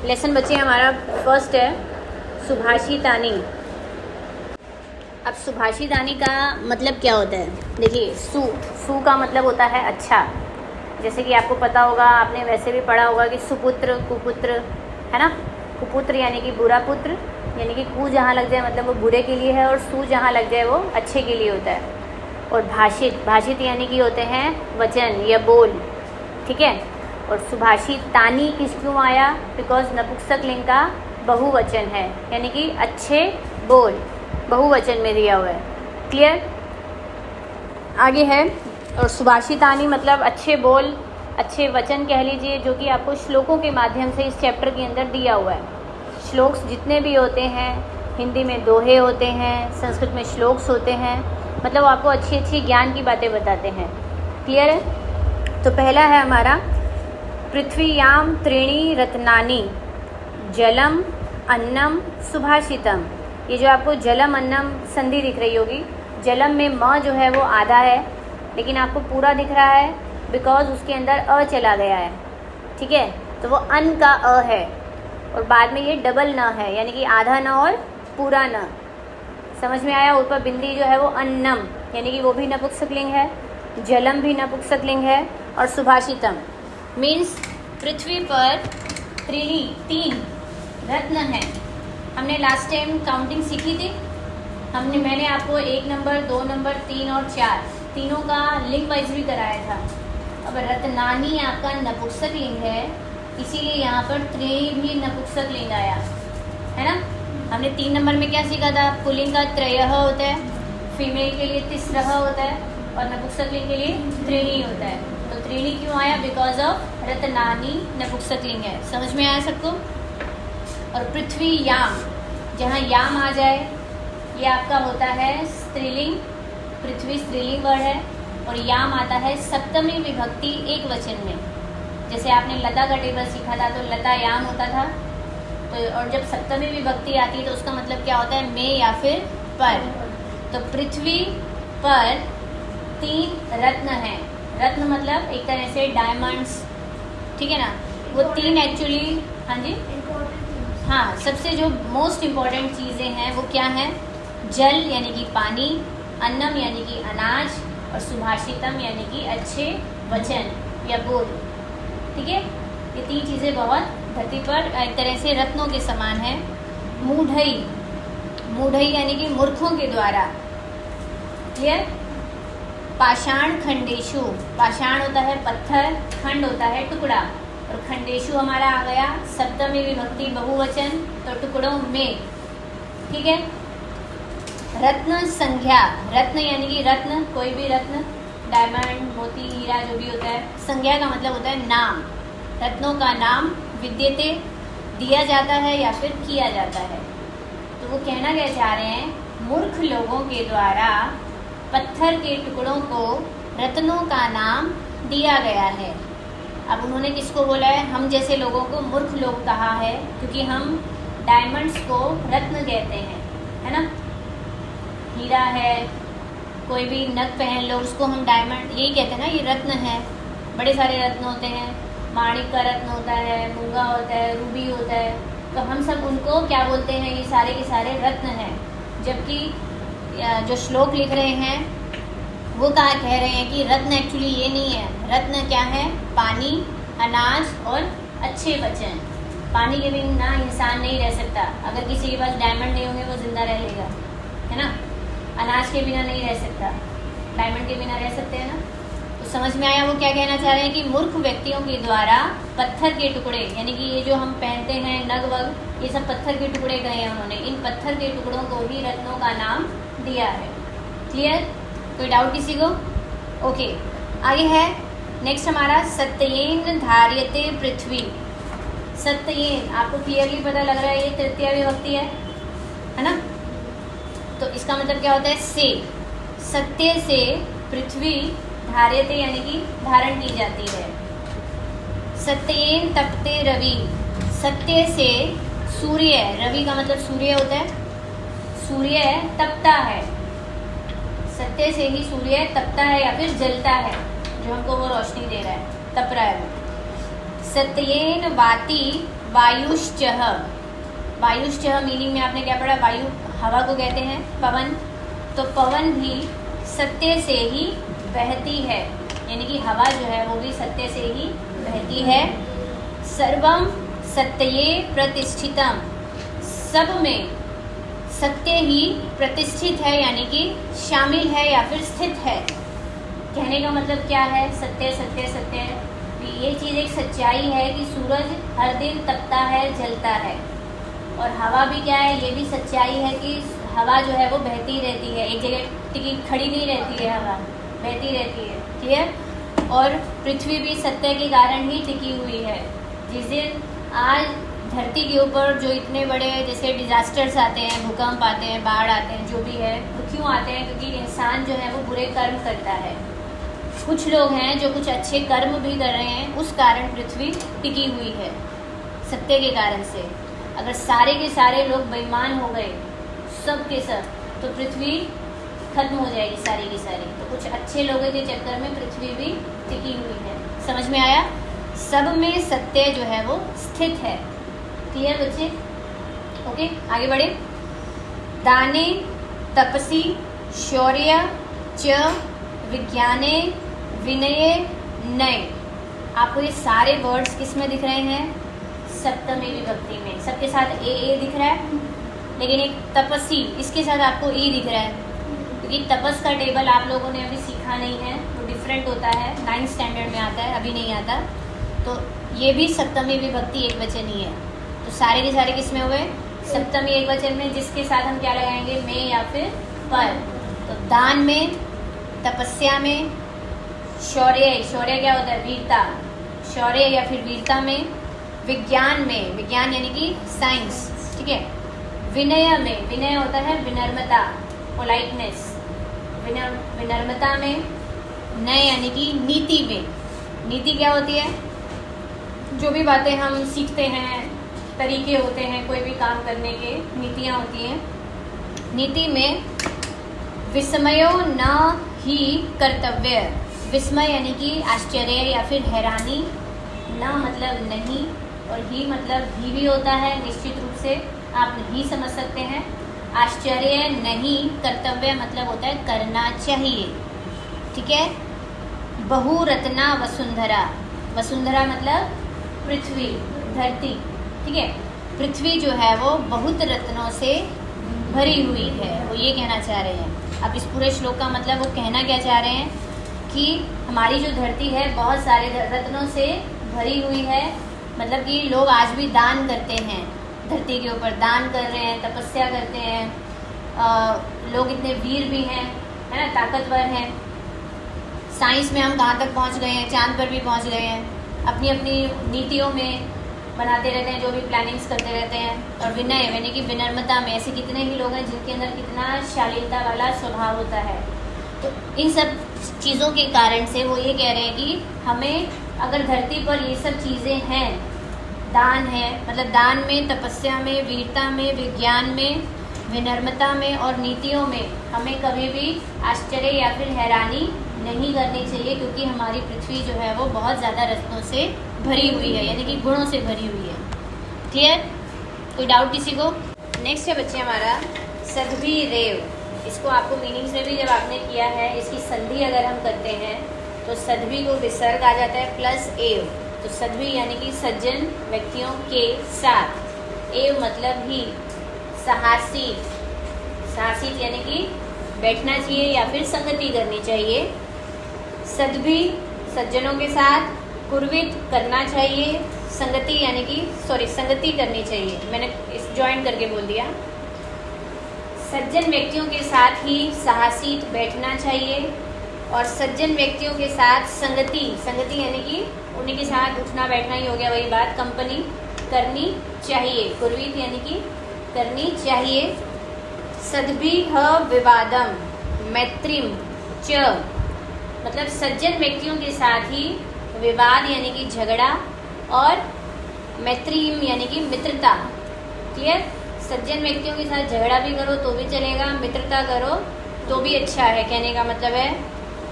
Lesson बच्चे हमारा first है सुभाषितानी। अब सुभाषितानी का मतलब क्या होता है? देखिए, सु का मतलब होता है अच्छा। जैसे कि आपको पता होगा, आपने वैसे भी पढ़ा होगा कि सुपुत्र, कुपुत्र, है ना। कुपुत्र यानी कि बुरा पुत्र, यानी कि कु जहाँ लग जाए मतलब वो बुरे के लिए है, और सु जहाँ लग जाए वो अच्छे के लिए होता है। और भाषित यानी कि होते हैं वचन या बोल, ठीक है। और सुभाषितानी क्यों आया? बिकॉज नपुंसक लिंग का बहुवचन है, यानी कि अच्छे बोल बहुवचन में दिया हुआ है। क्लियर? आगे है, और सुभाषितानी मतलब अच्छे बोल, अच्छे वचन कह लीजिए, जो कि आपको श्लोकों के माध्यम से इस चैप्टर के अंदर दिया हुआ है। श्लोक्स जितने भी होते हैं, हिंदी में दोहे होते हैं, संस्कृत में श्लोक्स होते हैं, मतलब आपको अच्छी अच्छी ज्ञान की बातें बताते हैं। क्लियर है? तो पहला है हमारा पृथ्वीयाम त्रीणि रत्नानि जलम अन्नम सुभाषितम। ये जो आपको जलम अन्नम संधि दिख रही होगी, जलम में म जो है वो आधा है, लेकिन आपको पूरा दिख रहा है बिकॉज उसके अंदर अ चला गया है, ठीक है। तो वो अन्न का अ है, और बाद में ये डबल न है, यानी कि आधा न और पूरा न। समझ में आया? ऊपर बिंदी जो है वो अन्नम, यानी कि वो भी नपुंसक लिंग है, जलम भी नपुंसक लिंग है, और सुभाषितम मीन्स पृथ्वी पर तीन रत्न हैं। हमने लास्ट टाइम काउंटिंग सीखी थी, मैंने आपको 1 नंबर, 2 नंबर, 3 और 4 तीनों का लिंग वाइज भी कराया था। अब रत्नानी आपका नपुंसक लिंग है, इसीलिए यहाँ पर त्रीणि भी नपुंसक लिंग आया, है ना। हमने 3 नंबर में क्या सीखा था? पुल्लिंग का त्रयः होता है, फीमेल के लिए तिस्रः होता है, और नपुंसक लिंग के लिए त्रीणि होता है। तो त्रीणि क्यों आया? बिकॉज ऑफ रत्नानी नपुंसक लिंग है। समझ में आया सबको? और पृथ्वी याम, जहाँ याम आ जाए ये आपका होता है स्त्रीलिंग, पृथ्वी स्त्रीलिंग वर्ड है, और याम आता है सप्तमी विभक्ति एक वचन में। जैसे आपने लता का टेबल सीखा था, तो लता याम होता था, तो और जब सप्तमी विभक्ति आती है तो उसका मतलब क्या होता है? में या फिर पर। तो पृथ्वी पर 3 रत्न हैं। रत्न मतलब एक तरह से डायमंड्स, ठीक है ना। वो 3 एक्चुअली, हाँ जी, हाँ, सबसे जो मोस्ट इम्पॉर्टेंट चीज़ें हैं वो क्या हैं? जल यानी कि पानी, अन्नम यानी कि अनाज, और सुभाषितम यानी कि अच्छे वचन या बोल, ठीक है। ये 3 चीज़ें बहुत धरती पर एक तरह से रत्नों के समान है। मूढ़ई यानी कि मूर्खों के द्वारा। क्लियर? पाषाण खंडेशु, पाषाण होता है पत्थर, खंड होता है टुकड़ा, और खंडेशु हमारा आ गया सप्तमी विभक्ति बहुवचन, तो टुकड़ों में, ठीक है। रत्न संज्ञा, रत्न यानी कि रत्न, कोई भी रत्न, डायमंड, मोती, हीरा जो भी होता है। संज्ञा का मतलब होता है नाम। रत्नों का नाम विद्यते दिया जाता है या फिर किया जाता है। तो वो कहना क्या चाह रहे हैं? मूर्ख लोगों के द्वारा पत्थर के टुकड़ों को रत्नों का नाम दिया गया है। अब उन्होंने किसको बोला है? हम जैसे लोगों को मूर्ख लोग कहा है, क्योंकि हम डायमंड्स को रत्न कहते हैं, है ना। हीरा है, कोई भी नग पहन लो उसको हम डायमंड यही कहते हैं ना, ये रत्न है। बड़े सारे रत्न होते हैं, माणिक का रत्न होता है, मूंगा होता है, रूबी होता है, तो हम सब उनको क्या बोलते हैं? ये सारे के सारे रत्न हैं। जबकि जो श्लोक लिख रहे हैं वो कहा कह रहे हैं कि रत्न एक्चुअली ये नहीं है। रत्न क्या है? पानी, अनाज और अच्छे वचन। पानी के बिना इंसान नहीं रह सकता। अगर किसी के पास डायमंड नहीं होंगे वो जिंदा रह लेगा, है ना। अनाज के बिना नहीं रह सकता, डायमंड के बिना रह सकते हैं ना। तो समझ में आया वो क्या कहना चाह रहे हैं? कि मूर्ख व्यक्तियों के द्वारा पत्थर के टुकड़े, यानी कि ये जो हम पहनते हैं नग वग, ये सब पत्थर के टुकड़े कहे हैं उन्होंने। इन पत्थर के टुकड़ों को ही रत्नों का नाम दिया है। क्लियर? कोई डाउट किसी को? ओके, आगे है नेक्स्ट हमारा सत्येन धार्यते पृथ्वी। सत्येन आपको क्लियरली पता लग रहा है ये तृतीया विभक्ति है ना। तो इसका मतलब क्या होता है? से, सत्य से पृथ्वी धार्यते यानी कि धारण की जाती है। सत्येन तपते रवि, सत्य से सूर्य, रवि का मतलब सूर्य होता है, सूर्य तपता है। सत्य से ही सूर्य तपता है या फिर जलता है, जो हमको वो रोशनी दे रहा है, तप रहा है वो। सत्येन वाति वायुश्चः, वायुश्चः मीनिंग में आपने क्या पढ़ा, वायु हवा को कहते हैं, पवन, तो पवन भी सत्य से ही बहती है, यानी कि हवा जो है वो भी सत्य से ही बहती है। सर्वम सत्ये प्रतिष्ठितम, सब में सत्य ही प्रतिष्ठित है, यानी कि शामिल है या फिर स्थित है। कहने का मतलब क्या है, सत्य सत्य सत्य, ये चीज़ एक सच्चाई है कि सूरज हर दिन तपता है, जलता है, और हवा भी क्या है, ये भी सच्चाई है कि हवा जो है वो बहती रहती है, एक जगह टिकी खड़ी नहीं रहती है, हवा बहती रहती है, क्लियर। और पृथ्वी भी सत्य के कारण ही टिकी हुई है। जिस दिन आज धरती के ऊपर जो इतने बड़े जैसे डिजास्टर्स आते हैं, भूकंप आते हैं, बाढ़ आते हैं, जो भी है, वो क्यों आते हैं, क्योंकि इंसान जो है वो बुरे कर्म करता है। कुछ लोग हैं जो कुछ अच्छे कर्म भी कर रहे हैं, उस कारण पृथ्वी टिकी हुई है, सत्य के कारण से। अगर सारे के सारे लोग बेईमान हो गए, सब के सब, तो पृथ्वी खत्म हो जाएगी सारी की सारी। तो कुछ अच्छे लोगों के चक्कर में पृथ्वी भी टिकी हुई है। समझ में आया? सब में सत्य जो है वो स्थित है। क्लियर बच्चे? ओके, आगे बढ़े। दाने तपसी शौर्य च विज्ञाने विनये नय। आपको ये सारे वर्ड्स किस में दिख रहे हैं? सप्तमी विभक्ति में। सबके साथ ए दिख रहा है, लेकिन एक तपसी, इसके साथ आपको ई दिख रहा है, क्योंकि तपस का टेबल आप लोगों ने अभी सीखा नहीं है, वो डिफरेंट होता है, 9th स्टैंडर्ड में आता है, अभी नहीं आता। तो ये भी सप्तमी विभक्ति एक वचन ही है। तो सारे के सारे किस में हुए? सप्तमी एक वचन में, जिसके साथ हम क्या लगाएंगे? में या फिर पर। तो दान में, तपस्या में, शौर्य, शौर्य क्या होता है? वीरता, शौर्य या फिर वीरता में, विज्ञान में, विज्ञान यानी कि साइंस, ठीक है। विनय में, विनय होता है विनम्रता, पोलाइटनेस, विनम्रता में। नय यानी कि नीति में। नीति क्या होती है? जो भी बातें हम सीखते हैं, तरीके होते हैं कोई भी काम करने के, नीतियाँ होती हैं। नीति में विस्मयो न ही कर्तव्य। विस्मय यानी कि आश्चर्य या फिर हैरानी, न मतलब नहीं, और ही मतलब भी होता है, निश्चित रूप से आप नहीं समझ सकते हैं। आश्चर्य नहीं, कर्तव्य मतलब होता है करना चाहिए, ठीक है। बहुरत्ना वसुंधरा, वसुंधरा मतलब पृथ्वी, धरती, ठीक है। पृथ्वी जो है वो बहुत रत्नों से भरी हुई है, वो ये कहना चाह रहे हैं। अब इस पूरे श्लोक का मतलब वो कहना क्या चाह रहे हैं कि हमारी जो धरती है बहुत सारे रत्नों से भरी हुई है। मतलब कि लोग आज भी दान करते हैं, धरती के ऊपर दान कर रहे हैं, तपस्या करते हैं। लोग इतने वीर भी हैं, है ना, ताकतवर हैं। साइंस में हम कहाँ तक पहुँच गए हैं, चांद पर भी पहुँच गए हैं। अपनी अपनी नीतियों में बनाते रहते हैं, जो भी प्लानिंग्स करते रहते हैं। और विनय यानी कि विनम्रता में ऐसे कितने ही लोग हैं जिनके अंदर कितना शालीनता वाला स्वभाव होता है। तो इन सब चीज़ों के कारण से वो ये कह रहे हैं कि हमें अगर धरती पर ये सब चीज़ें हैं, दान है, मतलब दान में, तपस्या में, वीरता में, विज्ञान में, विनम्रता में और नीतियों में हमें कभी भी आश्चर्य या फिर हैरानी नहीं करनी चाहिए, क्योंकि हमारी पृथ्वी जो है वो बहुत ज़्यादा रत्नों से भरी हुई है, यानी कि गुणों से भरी हुई है। क्लियर? कोई डाउट किसी को? नेक्स्ट है बच्चे हमारा सद्भी रेव। इसको आपको मीनिंग्स में भी जब आपने किया है, इसकी संधि अगर हम करते हैं तो सद्भी को विसर्ग आ जाता है प्लस एव। तो सद्भी यानी कि सज्जन व्यक्तियों के साथ, एव मतलब ही, साहसी, साहसी यानी कि बैठना चाहिए या फिर संगति करनी चाहिए। सद्भी सज्जनों के साथ, कुर्वित करना चाहिए, संगति यानी कि संगति करनी चाहिए, मैंने इस ज्वाइन करके बोल दिया। सज्जन व्यक्तियों के साथ ही साहसी बैठना चाहिए, और सज्जन व्यक्तियों के साथ संगति, संगति यानी कि उन्हीं के साथ उठना बैठना ही हो गया, वही बात, कंपनी करनी चाहिए। कुर्वित यानी कि करनी चाहिए। सद्भिः विवादम मैत्रीम च, मतलब सज्जन व्यक्तियों के साथ ही विवाद यानी कि झगड़ा, और मैत्रीम यानी कि मित्रता। क्लियर? सज्जन व्यक्तियों के साथ झगड़ा भी करो तो भी चलेगा, मित्रता करो तो भी अच्छा है। कहने का मतलब है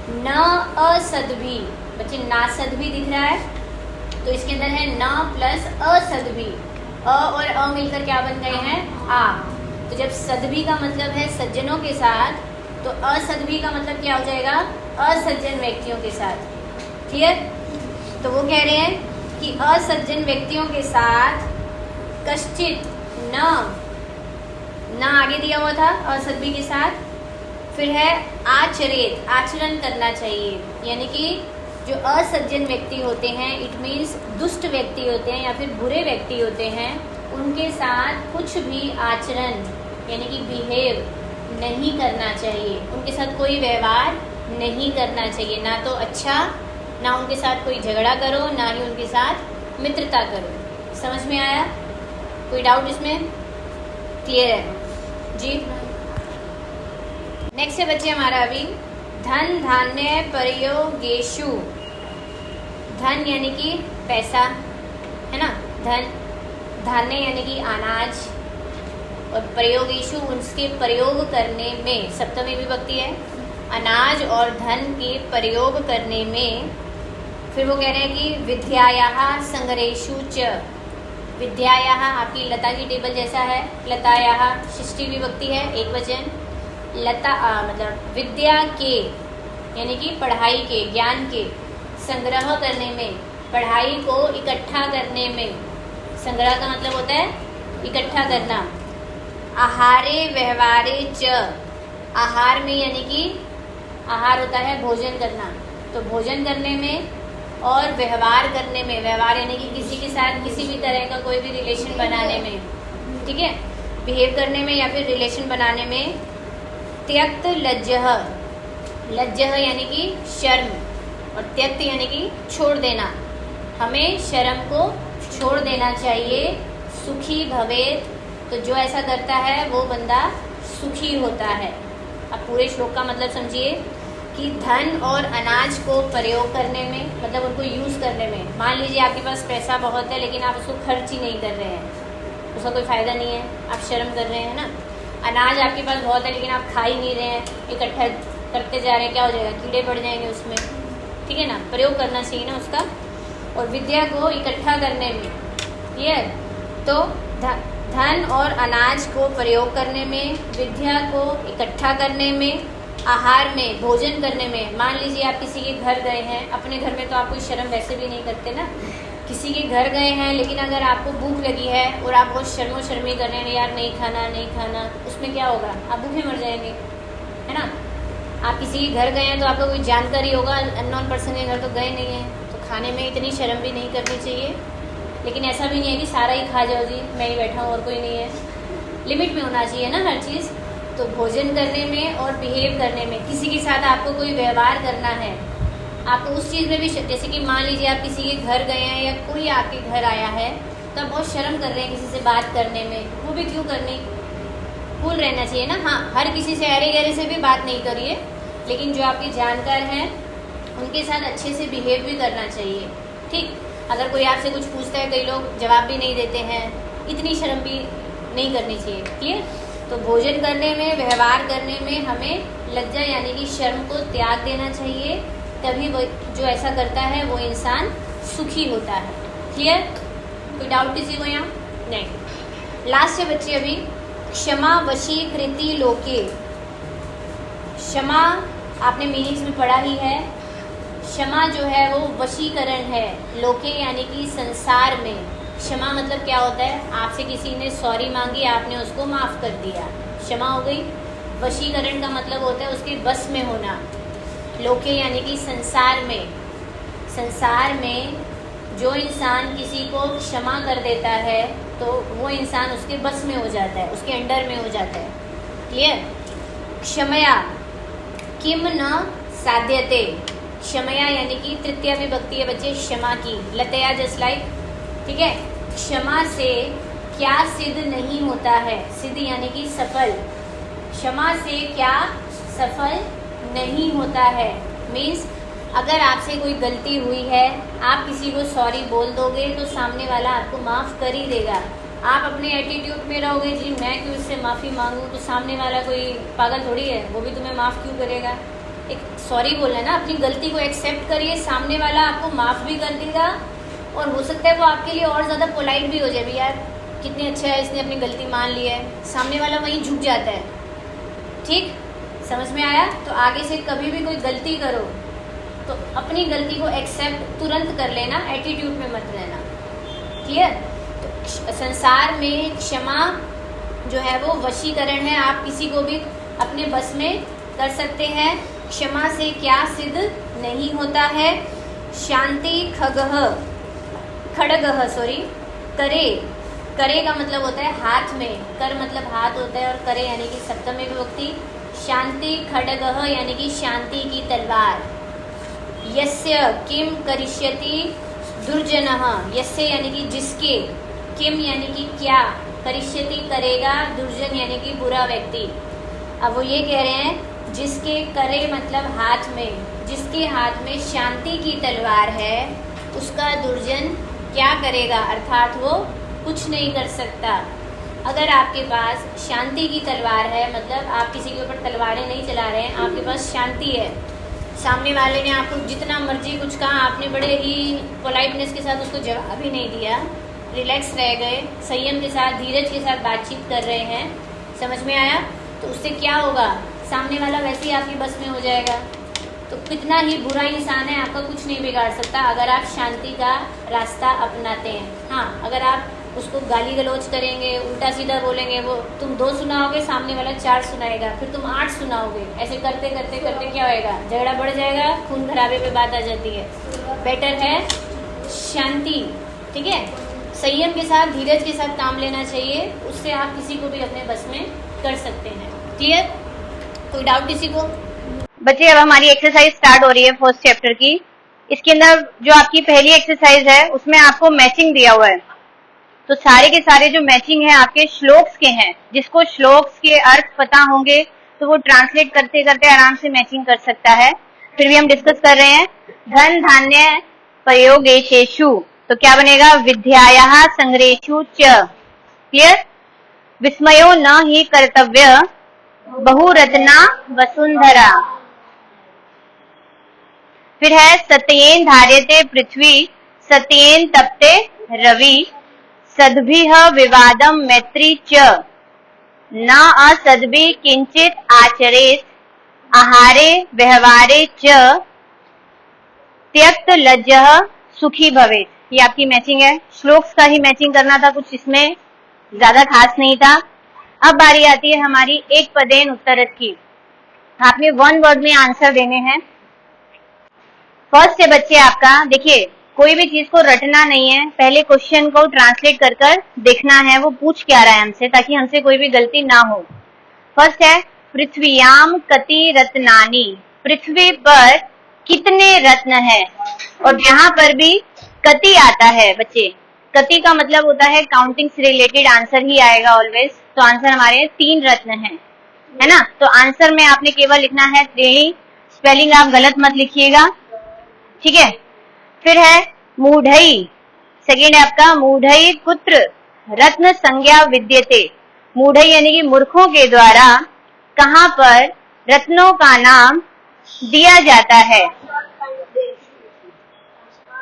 न असद्भी। बच्चे नासद्भी दिख रहा है, तो इसके अंदर है न प्लस असद्भी। और अ मिलकर क्या बन गए हैं, आ। तो जब सद्भी का मतलब है सज्जनों के साथ, तो असद्भी का मतलब क्या हो जाएगा, असज्जन व्यक्तियों के साथ। क्लियर? तो वो कह रहे हैं कि असज्जन व्यक्तियों के साथ कश्चित न आगे दिया हुआ था असद्भी के साथ, फिर है आचरेत, आचरण करना चाहिए। यानी कि जो असज्जन व्यक्ति होते हैं, इट मीन्स दुष्ट व्यक्ति होते हैं या फिर बुरे व्यक्ति होते हैं, उनके साथ कुछ भी आचरण यानी कि बिहेव नहीं करना चाहिए, उनके साथ कोई व्यवहार नहीं करना चाहिए। ना तो अच्छा, ना उनके साथ कोई झगड़ा करो, ना ही उनके साथ मित्रता करो। समझ में आया? कोई डाउट इसमें? क्लियर है जी? नेक्स्ट है बच्चे हमारा अभी धन धान्य प्रयोगेषु। धन यानी कि पैसा, है ना, धन। धान्य यानी कि अनाज, और प्रयोगेषु उसके प्रयोग करने में, सप्तमी विभक्ति है, अनाज और धन के प्रयोग करने में। फिर वो कह रहे हैं कि विद्यायाः संग्रहेषु च। विद्यायाः आपकी लता की टेबल जैसा है, लतायाः षष्ठी विभक्ति है, एक वचन। लता मतलब विद्या के यानी कि पढ़ाई के, ज्ञान के, संग्रह करने में, पढ़ाई को इकट्ठा करने में। संग्रह का मतलब होता है इकट्ठा करना। आहारे व्यवहारे च। आहार में यानी कि आहार होता है भोजन करना, तो भोजन करने में और व्यवहार करने में। व्यवहार यानी कि किसी के साथ किसी भी तरह का कोई भी रिलेशन बनाने में, ठीक है, बिहेव करने में या फिर रिलेशन बनाने में। त्यक्त लज्जह, लज्जह यानी कि शर्म, और त्यक्त यानी कि छोड़ देना। हमें शर्म को छोड़ देना चाहिए। सुखी भवेत, तो जो ऐसा करता है वो बंदा सुखी होता है। अब पूरे श्लोक का मतलब समझिए कि धन और अनाज को प्रयोग करने में, मतलब उनको यूज़ करने में। मान लीजिए आपके पास पैसा बहुत है लेकिन आप उसको खर्च ही नहीं कर रहे हैं, उसका कोई फ़ायदा नहीं है, आप शर्म कर रहे हैं ना। अनाज आपके पास बहुत है लेकिन आप खा ही नहीं रहे हैं, इकट्ठा करते जा रहे हैं, क्या हो जाएगा, कीड़े पड़ जाएंगे उसमें, ठीक है ना। प्रयोग करना चाहिए ना उसका। और विद्या को इकट्ठा करने में, ये तो धन और अनाज को प्रयोग करने में, विद्या को इकट्ठा करने में, आहार में, भोजन करने में। मान लीजिए आप किसी के घर गए हैं, अपने घर में तो आप कोई शर्म वैसे भी नहीं करते ना, किसी के घर गए हैं, लेकिन अगर आपको भूख लगी है और आप बहुत शर्मो शर्मी कर रहे हैं, यार नहीं खाना नहीं खाना, उसमें क्या होगा, आप भूखे मर जाएंगे, है ना। आप किसी के घर गए हैं तो आपको कोई जानकारी होगा, अननोन पर्सन के घर तो गए नहीं हैं, तो खाने में इतनी शर्म भी नहीं करनी चाहिए। लेकिन ऐसा भी नहीं है कि सारा ही खा जाओ जी, मैं ही बैठा हूँ और कोई नहीं है, लिमिट में होना चाहिए ना हर चीज़। तो भोजन करने में और बिहेव करने में, किसी के साथ आपको कोई व्यवहार करना है, आपको उस चीज़ में भी, जैसे कि मान लीजिए आप किसी के घर गए हैं या कोई आपके घर आया है, तो आप बहुत शर्म कर रहे हैं किसी से बात करने में, वो भी क्यों करनी, कूल रहना चाहिए ना। हाँ, हर किसी से अरे गहरे से भी बात नहीं करिए, लेकिन जो आपके जानकार हैं उनके साथ अच्छे से बिहेव भी करना चाहिए, ठीक। अगर कोई आपसे कुछ पूछता है, कई लोग जवाब भी नहीं देते हैं, इतनी शर्म भी नहीं करनी चाहिए, क्लियर। तो भोजन करने में, व्यवहार करने में हमें लज्जा यानी कि शर्म को त्याग देना चाहिए, तभी वो जो ऐसा करता है वो इंसान सुखी होता है, क्लियर। कोई डाउट किसी को यहाँ? नहीं। लास्ट है बच्चे अभी क्षमा वशीकृति लोके। क्षमा आपने मीनिंग्स में पढ़ा ही है। क्षमा जो है वो वशीकरण है, लोके यानी कि संसार में। क्षमा मतलब क्या होता है, आपसे किसी ने सॉरी मांगी, आपने उसको माफ़ कर दिया, क्षमा हो गई। वशीकरण का मतलब होता है उसके बस में होना। लोके यानी कि संसार में। संसार में जो इंसान किसी को क्षमा कर देता है तो वो इंसान उसके बस में हो जाता है, उसके अंडर में हो जाता है, क्लियर। क्षमया किम न साध्यते। क्षमया यानी कि तृतीया विभक्ति है बच्चे क्षमा की, लतया जस्ट लाइक, ठीक है। क्षमा से क्या सिद्ध नहीं होता है, सिद्ध यानी कि सफल। क्षमा से क्या सफल नहीं होता है, मीन्स अगर आपसे कोई गलती हुई है, आप किसी को सॉरी बोल दोगे तो सामने वाला आपको माफ़ कर ही देगा। आप अपने एटीट्यूड में रहोगे, जी मैं क्यों इससे माफ़ी मांगूँ, तो सामने वाला कोई पागल थोड़ी है, वो भी तुम्हें माफ़ क्यों करेगा। एक सॉरी बोलना है ना, अपनी गलती को एक्सेप्ट करिए, सामने वाला आपको माफ़ भी कर देगा और हो सकता है वो आपके लिए और ज़्यादा पोलाइट भी हो जाए, भी यार कितने अच्छा है, इसने अपनी गलती मान ली है, सामने वाला वहीं झुक जाता है। ठीक, समझ में आया? तो आगे से कभी भी कोई गलती करो तो अपनी गलती को एक्सेप्ट तुरंत कर लेना, एटीट्यूड में मत रहना। क्लियर? तो संसार में क्षमा जो है वो वशीकरण है, आप किसी को भी अपने बस में कर सकते हैं। क्षमा से क्या सिद्ध नहीं होता है। शांति खड़गः सॉरी करे, करे का मतलब होता है हाथ में, कर मतलब हाथ होता है, और करे यानी कि सप्तमी विभक्ति। शांति खड़गः यानी कि शांति की तलवार। यस्य किम करिष्यति दुर्जनः, यस्य यानी कि जिसके, किम यानी कि क्या, करिष्यति करेगा, दुर्जन यानी कि बुरा व्यक्ति। अब वो ये कह रहे हैं जिसके करे मतलब हाथ में, जिसके हाथ में शांति की तलवार है उसका दुर्जन क्या करेगा, अर्थात वो कुछ नहीं कर सकता। अगर आपके पास शांति की तलवार है, मतलब आप किसी के ऊपर तलवारें नहीं चला रहे हैं, आपके पास शांति है, सामने वाले ने आपको जितना मर्जी कुछ कहा, आपने बड़े ही पोलाइटनेस के साथ उसको जवाब ही नहीं दिया, रिलैक्स रह गए, संयम के साथ धीरज के साथ बातचीत कर रहे हैं, समझ में आया? तो उससे क्या होगा, सामने वाला वैसे ही आपकी बस में हो जाएगा। तो कितना ही बुरा इंसान है आपका कुछ नहीं बिगाड़ सकता अगर आप शांति का रास्ता अपनाते हैं। हाँ, अगर आप उसको गाली गलौज करेंगे, उल्टा सीधा बोलेंगे, वो तुम 2 सुनाओगे, सामने वाला 4 सुनाएगा, फिर तुम 8 सुनाओगे, ऐसे करते करते करते क्या होएगा, झगड़ा बढ़ जाएगा, खून खराबे पे बात आ जाती है। बेटर है शांति, ठीक है, संयम के साथ धीरज के साथ काम लेना चाहिए, उससे आप किसी को भी अपने बस में कर सकते हैं। क्लियर? कोई डाउट किसी को? बच्चे, अब हमारी एक्सरसाइज स्टार्ट हो रही है फर्स्ट चैप्टर की। इसके अंदर जो आपकी पहली एक्सरसाइज है उसमें आपको मैचिंग दिया हुआ है, तो सारे के सारे जो मैचिंग है आपके श्लोक्स के हैं। जिसको श्लोक्स के अर्थ पता होंगे तो वो ट्रांसलेट करते करते आराम से मैचिंग कर सकता है। फिर भी हम डिस्कस कर रहे हैं धन धान्य प्रयोगेशेषु, तो क्या बनेगा, विद्यायाः संग्रहेषु च। क्लियर? विस्मयो न ही कर्तव्य बहुरत्ना वसुंधरा। फिर है सत्येन धार्यते पृथ्वी सत्येन तप्ते रवि सद्भिः विवादम मैत्री च न असद्भिः किंचित आचरेत् आहारे व्यवहारे च त्यक्त लज्जः सुखी भवेत्। ये आपकी मैचिंग है, श्लोक्स का ही मैचिंग करना था, कुछ इसमें ज्यादा खास नहीं था। अब बारी आती है हमारी एक पदेन उत्तरत की। आपने 1 वर्ड में आंसर देने हैं। फर्स्ट है बच्चे आपका, देखिए कोई भी चीज को रटना नहीं है, पहले क्वेश्चन को ट्रांसलेट कर कर देखना है वो पूछ क्या रहा है हमसे, ताकि हमसे कोई भी गलती ना हो। फर्स्ट है पृथ्व्याम कति रत्नानि, पृथ्वी पर कितने रत्न है, और यहाँ पर भी कति आता है बच्चे। कति का मतलब होता है काउंटिंग से रिलेटेड आंसर ही आएगा ऑलवेज। तो आंसर हमारे 3 रत्न है ना। तो आंसर में आपने केवल लिखना है त्रीणि, स्पेलिंग आप गलत मत लिखिएगा, ठीक है। फिर है मूढ़ई, सेकेंड है आपका मूढ़ई कुत्र रत्न संज्ञा विद्यते। मूढ़ई यानी कि मूर्खों के द्वारा कहां पर रत्नों का नाम दिया जाता है।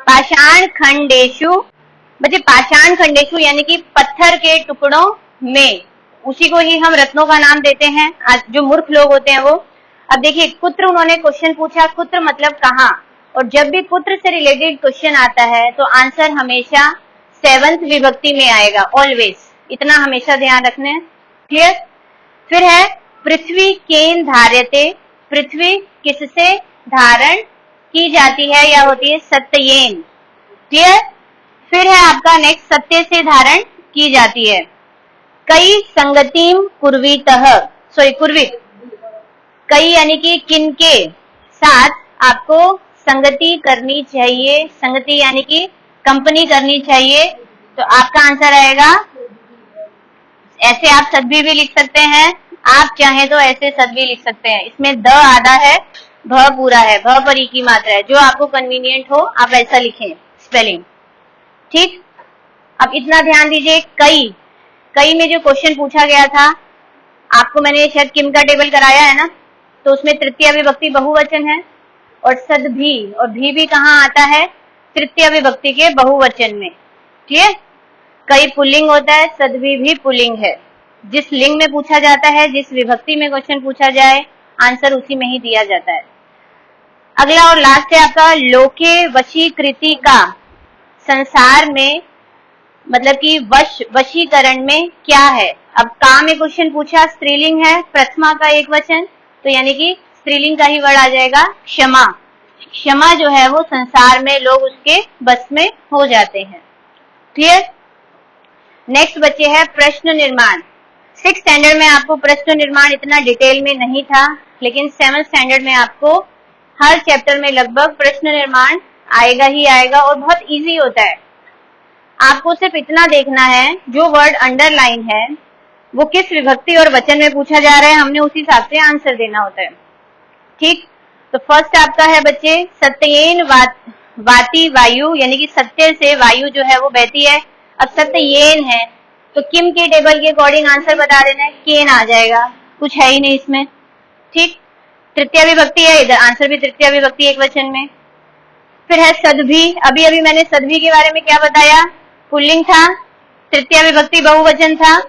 पाषाण खंडेशु, बच्चे पाषाण खंडेशु यानी कि पत्थर के टुकड़ों में, उसी को ही हम रत्नों का नाम देते हैं, जो मूर्ख लोग होते हैं वो। अब देखिए कुत्र, उन्होंने क्वेश्चन पूछा, कुत्र मतलब कहाँ, और जब भी पुत्र से रिलेटेड क्वेश्चन आता है तो आंसर हमेशा 7th विभक्ति में आएगा, ऑलवेज, इतना हमेशा ध्यान रखना है। क्लियर? फिर है पृथ्वी केन धार्यते, पृथ्वी किससे धारण की जाती है या होती है, सत्येन। क्लियर? फिर है आपका नेक्स्ट, सत्य से धारण की जाती है। कई संगतिम कुर्वीतः, सॉरी कुर्वित, कई यानी कि किनके साथ आपको संगति करनी चाहिए, संगति यानी कि कंपनी करनी चाहिए। तो आपका आंसर आएगा, ऐसे आप सद्भी भी लिख सकते हैं, आप चाहें तो ऐसे सद्भी लिख सकते हैं। इसमें द आधा है, भ पूरा है, भ पर ई की मात्रा है, जो आपको कन्वीनियंट हो आप ऐसा लिखें स्पेलिंग, ठीक। अब इतना ध्यान दीजिए, कई, कई में जो क्वेश्चन पूछा गया था आपको, मैंने शायद किम का टेबल कराया है ना, तो उसमें तृतीय विभक्ति बहुवचन है, और सद्भी और भी कहाँ आता है, तृतीय विभक्ति के बहुवचन में। ठीक है, कई पुल्लिंग होता है, सदवी भी पुल्लिंग है। जिस लिंग में पूछा जाता है, जिस विभक्ति में क्वेश्चन पूछा जाए, आंसर उसी में ही दिया जाता है। अगला और लास्ट है आपका लोके वशीकृति का। संसार में मतलब कि वशीकरण में क्या है। अब का में क्वेश्चन पूछा, स्त्रीलिंग है, प्रथमा का एक वचन, तो यानी कि स्त्रीलिंग का ही वर्ड आ जाएगा क्षमा। क्षमा जो है वो संसार में लोग उसके बस में हो जाते हैं। क्लियर। नेक्स्ट बच्चे है प्रश्न निर्माण। 6th स्टैंडर्ड में आपको प्रश्न निर्माण इतना डिटेल में नहीं था, लेकिन 7th स्टैंडर्ड में आपको हर चैप्टर में लगभग प्रश्न निर्माण आएगा ही आएगा और बहुत इजी होता है। आपको सिर्फ इतना देखना है, जो वर्ड अंडरलाइन है वो किस विभक्ति और वचन में पूछा जा रहा है, हमने उस हिसाब से आंसर देना होता है। ठीक। तो फर्स्ट आपका है बच्चे सत्येन वाती वायु, यानी कि सत्य से वायु जो है वो बहती है। अब सत्येन है तो किम के टेबल के अकॉर्डिंग आंसर बता देना है, केन आ जाएगा, कुछ है ही नहीं इसमें। ठीक। तृतीय विभक्ति है, इधर आंसर भी तृतीय विभक्ति एक वचन में। फिर है सदभी। अभी अभी मैंने सदभी के बारे में क्या बताया, पुल्लिंग था, तृतीय विभक्ति बहुवचन था,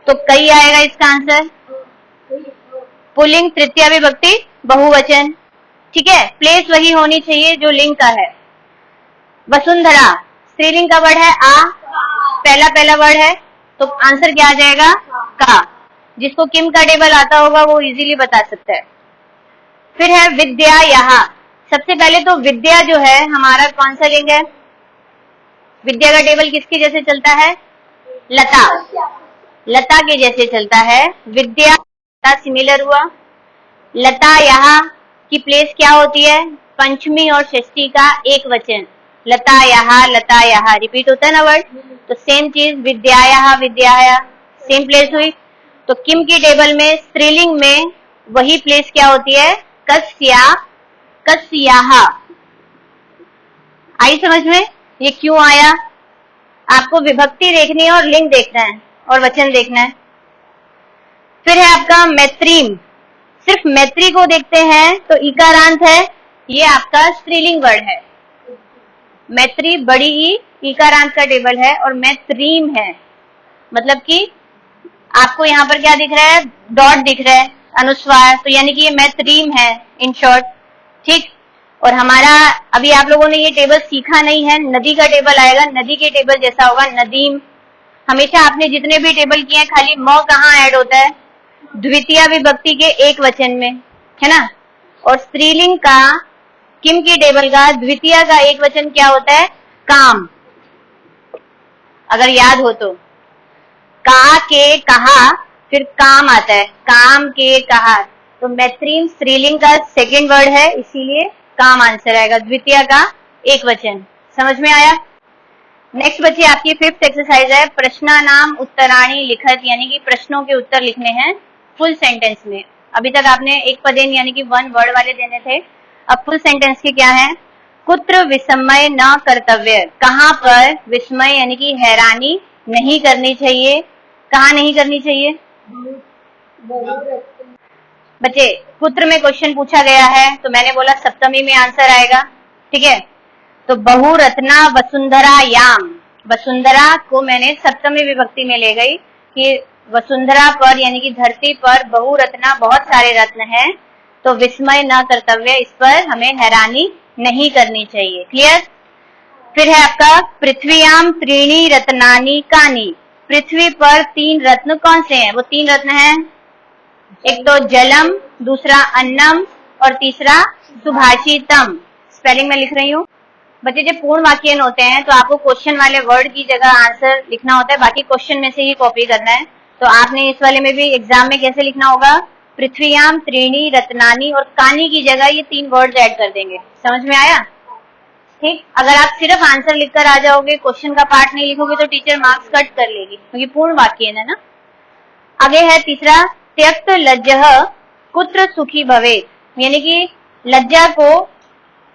तो कई आएगा इसका आंसर। पुल्लिंग, तृतीय विभक्ति बहुवचन। ठीक है। प्लेस वही होनी चाहिए जो लिंग का है। वसुंधरा स्त्रीलिंग का वर्ड है आ, पहला वर्ड है, तो आंसर क्या आ जाएगा का। जिसको किम का टेबल आता होगा वो इजीली बता सकता है। फिर है विद्या यहाँ। सबसे पहले तो विद्या जो है हमारा कौन सा लिंग है, विद्या का टेबल किसके जैसे चलता है, लता, लता के जैसे चलता है। विद्या सिमिलर हुआ। लता यहाँ की प्लेस क्या होती है, पंचमी और षष्ठी का एक वचन, लता यहाँ रिपीट होता है ना वर्ड, तो सेम चीज विद्याया सेम प्लेस हुई। तो किम की टेबल में स्त्रीलिंग में वही प्लेस क्या होती है, कस्याह। आई समझ में ये क्यों आया। आपको विभक्ति देखनी है और लिंग देखना है और वचन देखना है। फिर है आपका मैत्रीम। सिर्फ मैत्री को देखते हैं तो इकारांत है, ये आपका स्त्रीलिंग वर्ड है। मैत्री बड़ी ई इकारांत का टेबल है और मैत्रीम है, मतलब कि आपको यहाँ पर क्या दिख रहा है, डॉट दिख रहा है, अनुस्वार, तो यानी कि ये मैत्रीम है इन शॉर्ट। ठीक। और हमारा अभी आप लोगों ने ये टेबल सीखा नहीं है, नदी का टेबल आएगा, नदी के टेबल जैसा होगा नदीम। हमेशा आपने जितने भी टेबल किए हैं खाली म कहाँ ऐड होता है, द्वितीय विभक्ति के एक वचन में, है ना। और स्त्रीलिंग का किम की टेबल का द्वितीय का एक वचन क्या होता है, काम। अगर याद हो तो का के कहा, फिर काम आता है, काम के कहा, तो मैत्रीम स्त्रीलिंग का सेकंड वर्ड है, इसीलिए काम आंसर आएगा, द्वितीय का एक वचन। समझ में आया। नेक्स्ट बच्चे आपकी 5th एक्सरसाइज है प्रश्नानाम उत्तराणी लिखत, यानी कि प्रश्नों के उत्तर लिखने हैं फुल सेंटेंस में। अभी तक आपने एक पदेन यानी कि 1 वर्ड वाले देने थे, अब फुल सेंटेंस के क्या है। कुत्र विस्मय न कर्तव्य, कहाँ पर विस्मय यानी कि हैरानी नहीं करनी चाहिए, कहाँ नहीं करनी चाहिए बच्चे। पुत्र में क्वेश्चन पूछा गया है तो मैंने बोला सप्तमी में आंसर आएगा। ठीक है। तो बहुरत्ना वसुंधरा याम, वसुंधरा को मैंने सप्तमी विभक्ति में ले गई कि वसुंधरा पर यानी कि धरती पर बहुरत्ना बहुत सारे रत्न हैं, तो विस्मय न कर्तव्य, इस पर हमें हैरानी नहीं करनी चाहिए। क्लियर। फिर है आपका पृथ्वीयाम त्रीणी रत्नानी कानी, पृथ्वी पर 3 रत्न कौन से हैं, वो 3 रत्न हैं, एक तो जलम, दूसरा अन्नम और तीसरा सुभाषितम। स्पेलिंग में लिख रही हूँ बच्चे। जब पूर्ण वाक्य होते हैं तो आपको क्वेश्चन वाले वर्ड की जगह आंसर लिखना होता है, बाकी क्वेश्चन में से ही कॉपी करना है। तो आपने इस वाले में भी एग्जाम में कैसे लिखना होगा, पृथ्वीयाम त्रीणी रत्नानी और कानी की जगह ये 3 वर्ड ऐड कर देंगे। समझ में आया। ठीक। अगर आप सिर्फ आंसर लिखकर आ जाओगे, क्वेश्चन का पार्ट नहीं लिखोगे तो टीचर मार्क्स कट कर लेगी, क्योंकि पूर्ण वाक्य है ना। आगे है तीसरा त्यक्त लज्जह कुत्र सुखी भवे, यानी कि लज्जा को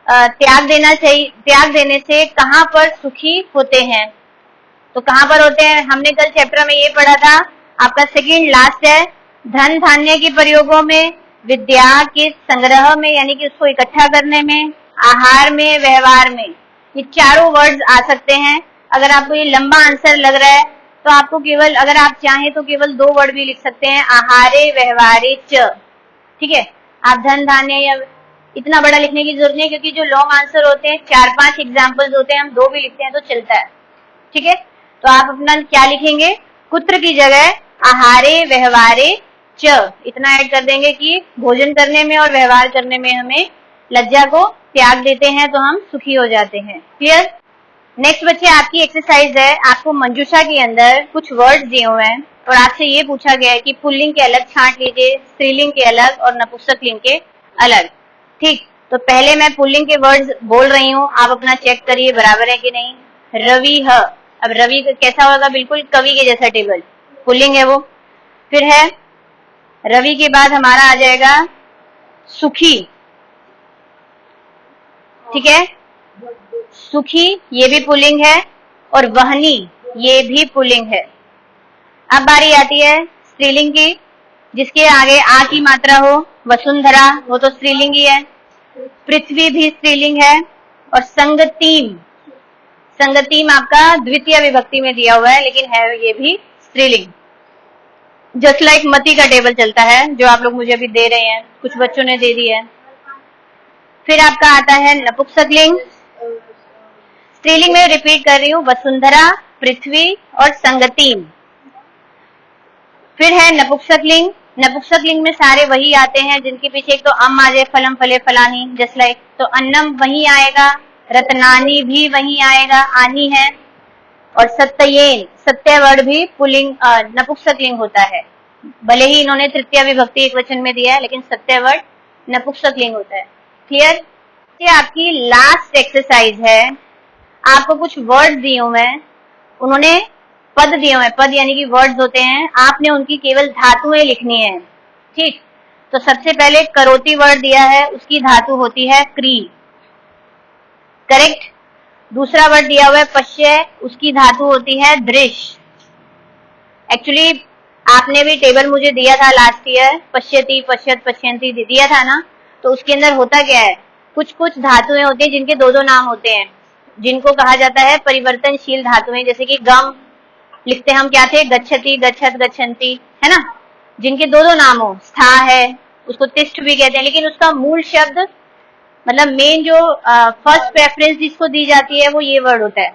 त्याग देना चाहिए, त्याग देने से कहाँ पर सुखी होते हैं। तो कहाँ पर होते हैं, हमने कल चैप्टर में ये पढ़ा था, आपका सेकंड लास्ट है, धन धान्य के प्रयोगों में, विद्या के संग्रह में यानी कि उसको इकट्ठा करने में, आहार में, व्यवहार में, ये चारों वर्ड्स आ सकते हैं। अगर आपको ये लंबा आंसर लग रहा है तो आपको केवल, अगर आप चाहें तो केवल 2 वर्ड भी लिख सकते हैं, आहारे व्यवहारे च। ठीक है, आप धन धान्य या इतना बड़ा लिखने की जरूरत नहीं, क्योंकि जो लॉन्ग आंसर होते हैं 4-5 एग्जाम्पल्स होते हैं, हम 2 भी लिखते हैं तो चलता है। ठीक है, तो आप अपना क्या लिखेंगे, कुत्र की जगह आहारे व्यवहारे च इतना ऐड कर देंगे कि भोजन करने में और व्यवहार करने में हमें लज्जा को त्याग देते हैं तो हम सुखी हो जाते हैं। क्लियर। नेक्स्ट बच्चे आपकी एक्सरसाइज है, आपको मंजूषा के अंदर कुछ वर्ड्स दिए हुए हैं और आपसे ये पूछा गया है कि पुल्लिंग के अलग छांट लीजिए, स्त्रीलिंग के अलग और नपुंसकलिंग के अलग। ठीक, तो पहले मैं पुल्लिंग के वर्ड्स बोल रही हूँ, आप अपना चेक करिए बराबर है कि नहीं। रवि ह, अब रवि कैसा होगा, बिल्कुल कवि के जैसा टेबल, पुल्लिंग है वो। फिर है रवि के बाद हमारा आ जाएगा सुखी। ठीक है, सुखी ये भी पुल्लिंग है और वहनी ये भी पुल्लिंग है। अब बारी आती है स्त्रीलिंग की, जिसके आगे आ की मात्रा हो, वसुंधरा वो तो स्त्रीलिंग ही है, पृथ्वी भी स्त्रीलिंग है, और संगतीम, संगतीम आपका द्वितीय विभक्ति में दिया हुआ है लेकिन है ये भी स्त्रीलिंग। जस्ट लाइक मति का टेबल चलता है जो आप लोग मुझे अभी दे रहे हैं, कुछ बच्चों ने दे दिया है। फिर आपका आता है नपुंसकलिंग, स्त्रीलिंग में रिपीट कर रही हूँ, वसुंधरा, पृथ्वी और संगतीम। फिर है नपुंसकलिंग, नपुंसकलिंग में सारे वही आते हैं जिनके पीछे एक तो अम आ जाए, फलम फले फलानी, जस्ट लाइक, तो अन्नम वही आएगा, रत्नानी भी वही आएगा, आनी है, और सत्ययेन, सत्य वर्ड भी पुल्लिंग नपुंसकलिंग होता है, भले ही इन्होंने तृतीय विभक्ति एक वचन में दिया है लेकिन सत्य वर्ड नपुंसकलिंग होता है। क्लियर। ये आपकी लास्ट एक्सरसाइज है, आपको कुछ वर्ड्स दिए हुए हैं, उन्होंने पद दिए हुए हैं, पद यानी कि वर्ड्स होते हैं, आपने उनकी केवल धातुएं लिखनी है। ठीक, तो सबसे पहले करोति वर्ड दिया है, उसकी धातु होती है क्री, करेक्ट। दूसरा वर्ड दिया हुआ है पश्य, उसकी धातु होती है दृश्य। एक्चुअली आपने भी टेबल मुझे दिया था लास्ट ईयर, पश्यति, पश्यत, पश्यंती दिया था ना, तो उसके अंदर होता क्या है, कुछ कुछ धातुएं होती है जिनके 2-2 नाम होते हैं, जिनको कहा जाता है परिवर्तनशील धातुएं। जैसे कि गम लिखते हम क्या थे, गच्छति, गच्छत, गच्छन्ति, है ना, जिनके 2-2 नाम हो। स्था है, उसको तिष्ठ भी कहते हैं, लेकिन उसका मूल शब्द मतलब मेन जो फर्स्ट प्रेफरेंस जिसको दी जाती है वो ये वर्ड होता है।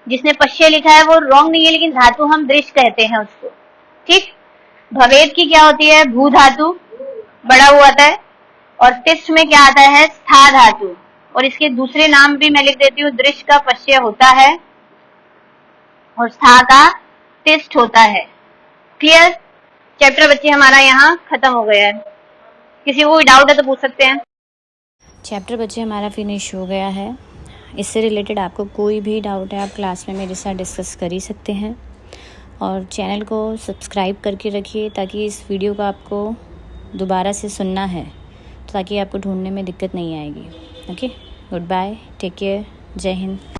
जिसने पश्य लिखा है वो रॉन्ग नहीं है, लेकिन धातु हम दृश्य कहते हैं उसको। ठीक, भवेद की क्या होती है, भू धातु, बड़ा हुआ आता है, और तिष्ठ में क्या आता है, स्था धातु, और इसके दूसरे नाम भी मैं लिख देती हूँ, दृश्य का पश्य होता है और स्था का तिष्ठ होता है। क्लियर। चैप्टर बच्चे हमारा यहाँ खत्म हो गया है, किसी को डाउट है तो पूछ सकते हैं। चैप्टर बच्चे हमारा फिनिश हो गया है। इससे रिलेटेड आपको कोई भी डाउट है आप क्लास में मेरे साथ डिस्कस कर ही सकते हैं, और चैनल को सब्सक्राइब करके रखिए ताकि इस वीडियो को आपको दोबारा से सुनना है, ताकि आपको ढूंढने में दिक्कत नहीं आएगी। Okay, good bye, take care, जय हिंद।